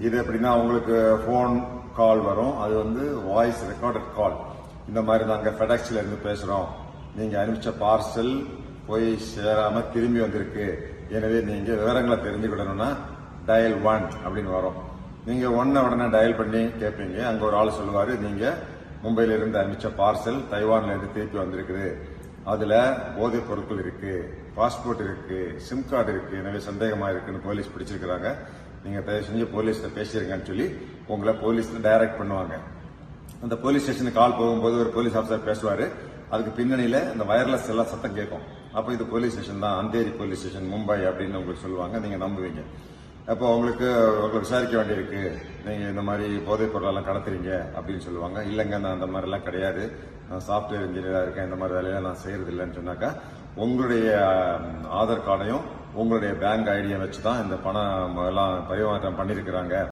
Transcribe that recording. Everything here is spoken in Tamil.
இது எப்படின்னா உங்களுக்கு ஃபோன் கால் வரும், அது வந்து வாய்ஸ் ரெக்கார்டட் கால். இந்த மாதிரி நாங்கள் ஃபெடாக்ஸ்ல இருந்து பேசுறோம், நீங்க அனுப்பிச்ச பார்சல் போய் சேராம திரும்பி வந்திருக்கு, எனவே நீங்க விவரங்களை தெரிஞ்சுக்கிடணும்னா டயல் 1 அப்படின்னு வரும். நீங்க உடனே டயல் பண்ணி கேட்பீங்க. அங்க ஒரு ஆள் சொல்லுவாரு, நீங்க மும்பையில இருந்து அனுப்பிச்ச பார்சல் தைவான்ல இருந்து திருப்பி வந்திருக்குது, அதுல போதைப் பொருட்கள் இருக்கு, பாஸ்போர்ட் இருக்கு, சிம் கார்டு இருக்கு, எனவே சந்தேகமா இருக்குன்னு போலீஸ் பிடிச்சிருக்கிறாங்க, நீங்க தயவு செஞ்சு போலீஸ்ல பேசிருங்கன்னு சொல்லி உங்களை போலீஸ்ல டைரக்ட் பண்ணுவாங்க. அந்த போலீஸ் ஸ்டேஷனுக்கு கால் போகும்போது ஒரு போலீஸ் ஆஃபீஸர் பேசுவாரு, அதுக்கு பின்னணியில இந்த வயர்லெஸ் எல்லாம் சத்தம் கேட்கும். அப்ப இது போலீஸ் ஸ்டேஷன் தான், அந்தேரி போலீஸ் ஸ்டேஷன் மும்பை அப்படின்னு உங்களுக்கு சொல்லுவாங்க, நீங்க நம்புவீங்க. அப்போ உங்களுக்கு விசாரிக்க வேண்டியிருக்கு, நீங்க இந்த மாதிரி போதைப் பொருளெல்லாம் கடத்துறீங்க அப்படின்னு சொல்லுவாங்க. இல்லைங்க, நான் அந்த மாதிரி எல்லாம் கிடையாது, நான் சாப்ட்வேர் இன்ஜினியரா இருக்கேன், இந்த மாதிரி வேலையெல்லாம் நான் செய்யறது இல்லைன்னு சொன்னாக்கா உங்களுடைய ஆதார் கார்டையும் உங்களுடைய பேங்க் ஐடியை வச்சு தான் இந்த பணம் எல்லாம் பரிமாற்றம் பண்ணியிருக்கிறாங்க